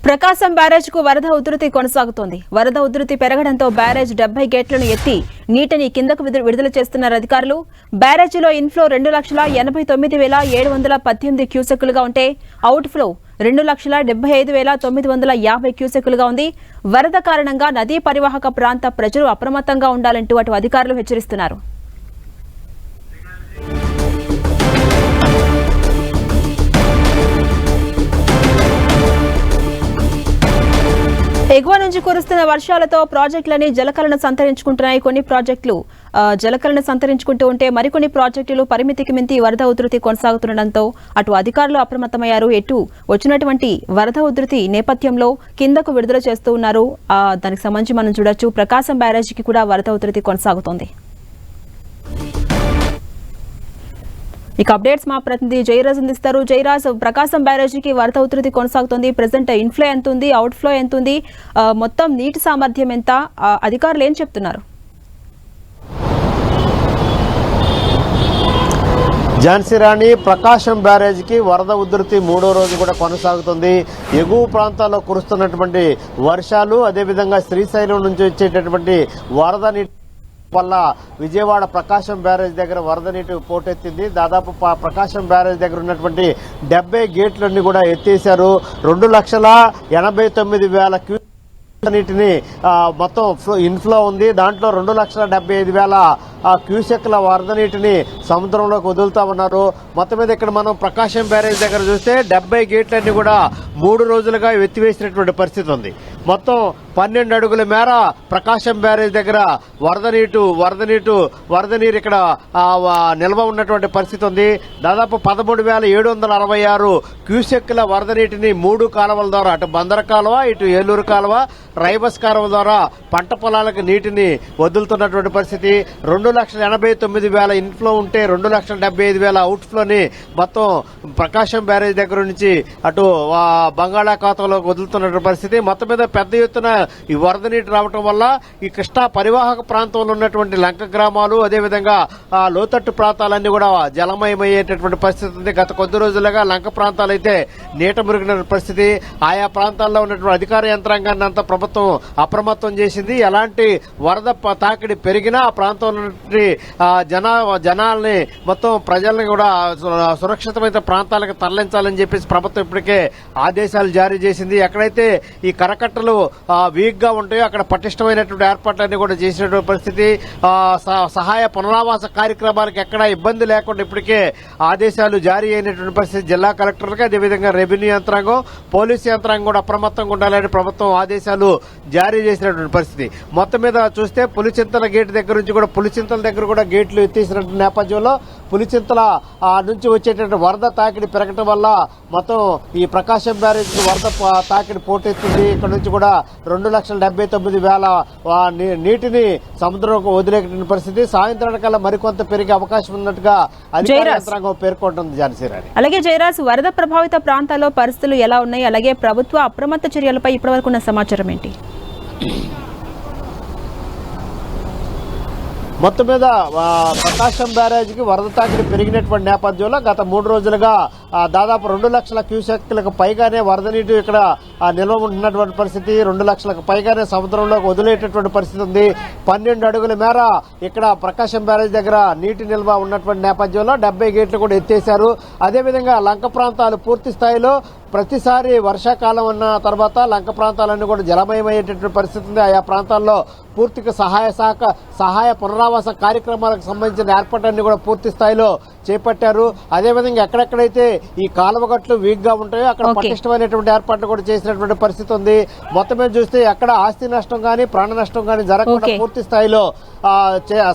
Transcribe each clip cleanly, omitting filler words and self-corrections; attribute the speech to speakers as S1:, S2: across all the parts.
S1: ప్రకాశం barrage కు వరద ఉధృతి కొనసాగుతోంది. వరద ఉధృతి పెరగడంతో బ్యారేజ్ 70 గేట్లను ఎత్తి నీటిని కిందకు విడుదల చేస్తున్నారు అధికారులు. బ్యారేజీలో ఇన్ఫ్లో 2,89,718 క్యూసెక్కులుగా ఉంటే అవుట్ ఫ్లో 2,75,950 క్యూసెక్కులుగా ఉంది. వరద కారణంగా నదీ పరివాహక ప్రాంత ప్రజలు అప్రమత్తంగా ఉండాలంటూ అటు అధికారులు హెచ్చరిస్తున్నారు. ఎగువ నుంచి కురుస్తున్న వర్షాలతో ప్రాజెక్టులని జలకళను సంతరించుకుంటున్నాయి. కొన్ని ప్రాజెక్టులు జలకళను సంతరించుకుంటూ ఉంటే మరికొన్ని ప్రాజెక్టులు పరిమితికి మించి వరద ఉధృతి కొనసాగుతుండటంతో అటు అధికారులు అప్రమత్తమయ్యారు. ఎటు వచ్చినటువంటి వరద ఉధృతి నేపథ్యంలో కిందకు విడుదల చేస్తూ ఉన్నారు. దానికి సంబంధించి మనం చూడొచ్చు. ప్రకాశం బ్యారేజీకి కూడా వరద ఉధృతి కొనసాగుతోంది. ఇక అప్డేట్స్ మా ప్రతినిధి జయరాజ్ అందిస్తారు. జయరాజ్, ప్రకాశం బ్యారేజీకి వరద ఉధృతి కొనసాగుతోంది. ప్రెసెంట్ ఇన్ఫ్లో ఎంత ఉంది, అవుట్ ఫ్లో ఎంత ఉంది, మొత్తం నీటి సామర్థ్యం ఎంత, అధికారులు ఏం చెప్తున్నారు?
S2: ఝాన్సీ రాణి, ప్రకాశం బ్యారేజీకి వరద ఉధృతి 3వ రోజు కూడా కొనసాగుతుంది. ఎగువ ప్రాంతాల్లో కురుస్తున్నటువంటి వర్షాలు, అదేవిధంగా శ్రీశైలం నుంచి వచ్చేటటువంటి వరద నీటి వల్ల విజయవాడ ప్రకాశం బ్యారేజ్ దగ్గర వరద నీటి పోటెత్తింది. దాదాపు ప్రకాశం బ్యారేజ్ దగ్గర ఉన్నటువంటి 70 గేట్లన్నీ కూడా ఎత్తేశారు. 2,89,000 క్యూసెక్ నీటిని మొత్తం ఇన్ఫ్లో ఉంది. దాంట్లో 2,75,000 క్యూసెక్ల వరద నీటిని సముద్రంలోకి వదులుతా ఉన్నారు. మొత్తం మీద ఇక్కడ మనం ప్రకాశం బ్యారేజ్ దగ్గర చూస్తే 70 గేట్లన్నీ కూడా 3 రోజులుగా ఎత్తివేసినటువంటి పరిస్థితి ఉంది. మొత్తం 12 అడుగుల మేర ప్రకాశం బ్యారేజ్ దగ్గర వరద నీరు ఇక్కడ నిల్వ ఉన్నటువంటి పరిస్థితి ఉంది. దాదాపు 13,766 క్యూసెక్ల వరద నీటిని 3 కాలువల ద్వారా, అటు బందర కాలువ, ఇటు ఏలూరు కాలువ, రైబస్ కాలువ ద్వారా పంట పొలాలకు నీటిని వదులుతున్నటువంటి పరిస్థితి. 2,89,000 ఇన్ఫ్లో ఉంటే 2,75,000 అవుట్ ఫ్లోని మొత్తం ప్రకాశం బ్యారేజ్ దగ్గర నుంచి అటు బంగాళాఖాతంలోకి వదులుతున్నటువంటి పరిస్థితి. మొత్తం మీద పెద్ద ఎత్తున ఈ వరద నీటి రావటం వల్ల ఈ కృష్ణా పరివాహక ప్రాంతంలో ఉన్నటువంటి లంక గ్రామాలు, అదేవిధంగా లోతట్టు ప్రాంతాలన్నీ కూడా జలమయమయ్యేటటువంటి పరిస్థితి ఉంది. గత కొద్ది రోజులుగా లంక ప్రాంతాలు అయితే నీట మురిగిన పరిస్థితి. ఆయా ప్రాంతాల్లో ఉన్నటువంటి అధికార యంత్రాంగాన్ని అంతా ప్రభుత్వం అప్రమత్తం చేసింది. ఎలాంటి వరద తాకిడి పెరిగినా ఆ ప్రాంతంలో జనాల్ని మొత్తం ప్రజల్ని కూడా సురక్షితమైన ప్రాంతాలకు తరలించాలని చెప్పేసి ప్రభుత్వం ఇప్పటికే ఆదేశాలు జారీ చేసింది. ఎక్కడైతే ఈ కరకట్టలు వీక్ గా ఉంటాయో అక్కడ పటిష్టమైనటువంటి ఏర్పాట్లన్నీ కూడా చేసినటువంటి పరిస్థితి. సహాయ పునరావాస కార్యక్రమాలకు ఎక్కడా ఇబ్బంది లేకుండా ఇప్పటికే ఆదేశాలు జారీ అయినటువంటి పరిస్థితి. జిల్లా కలెక్టర్లకు, అదేవిధంగా రెవెన్యూ యంత్రాంగం, పోలీసు యంత్రాంగం కూడా అప్రమత్తంగా ఉండాలని ప్రభుత్వం ఆదేశాలు జారీ చేసినటువంటి పరిస్థితి. మొత్తం మీద చూస్తే పులిచింతల గేట్ దగ్గర నుంచి కూడా, పులిచింతల దగ్గర కూడా గేట్లు ఎత్తేసినటువంటి నేపథ్యంలో పులిచింతల నుంచి వచ్చేటువంటి వరద తాకిడి పెరగటం వల్ల మొత్తం ఈ ప్రకాశం బ్యారేజ్ వరద తాకిడి పోటెత్తింది. ఇక్కడ నుంచి కూడా 2,79,000 నీటిని సముద్రంలోకి వదిలేటువంటి పరిస్థితి. సాయంత్రానికల్లా మరికొంత పెరిగే అవకాశం ఉన్నట్టుగా అధికార యంత్రాంగం పేర్కొంటుంది. ఝాన్సీ రాణి,
S1: అలాగే జయరాజ్, వరద ప్రభావిత ప్రాంతాల్లో పరిస్థితులు ఎలా ఉన్నాయి? అలాగే ప్రభుత్వ అప్రమత్త చర్యలపై ఇప్పటివరకు ఉన్న సమాచారం ఏంటి?
S2: మొత్తం మీద ప్రకాశం బ్యారేజీకి వరద తాకిడి పెరిగినటువంటి నేపథ్యంలో గత 3 రోజులుగా దాదాపు 2 లక్షల క్యూసెక్లకు పైగానే వరద నీటి ఇక్కడ నిల్వ ఉన్నటువంటి పరిస్థితి. 2 లక్షలకు పైగానే సముద్రంలోకి వదిలేటటువంటి పరిస్థితి ఉంది. 12 అడుగుల మేర ఇక్కడ ప్రకాశం బ్యారేజ్ దగ్గర నీటి నిల్వ ఉన్నటువంటి నేపథ్యంలో 70 గేట్లు కూడా ఎత్తేశారు. అదేవిధంగా లంక ప్రాంతాలు పూర్తి స్థాయిలో ప్రతిసారి వర్షాకాలం ఉన్న తర్వాత లంక ప్రాంతాలన్నీ కూడా జలమయమయ్యేటటువంటి పరిస్థితి ఉంది. ఆయా ప్రాంతాల్లో పూర్తిగా సహాయ పునరావాస కార్యక్రమాలకు సంబంధించిన ఏర్పాట్లన్నీ కూడా పూర్తి స్థాయిలో చేపట్టారు. అదేవిధంగా ఎక్కడెక్కడైతే ఈ కాలువగట్లు వీక్ గా ఉంటాయో అక్కడ పటిష్టమైనటువంటి ఏర్పాట్లు కూడా చేసినటువంటి పరిస్థితి ఉంది. మొత్తం మీద చూస్తే ఎక్కడ ఆస్తి నష్టం గానీ, ప్రాణ నష్టం గానీ జరగకుండా పూర్తి స్థాయిలో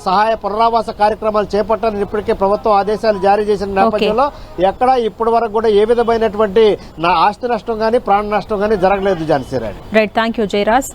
S2: సహాయ పునరావాస కార్యక్రమాలు చేపట్టాలని ఇప్పటికే ప్రభుత్వం ఆదేశాలు జారీ చేసిన నేపథ్యంలో ఎక్కడ ఇప్పటి వరకు కూడా ఏ విధమైనటువంటి ఆస్తి నష్టం గానీ, ప్రాణ నష్టం గానీ జరగలేదు. ఝాన్సీ రాణి,
S1: రైట్, థాంక్యూ జయరాజ్.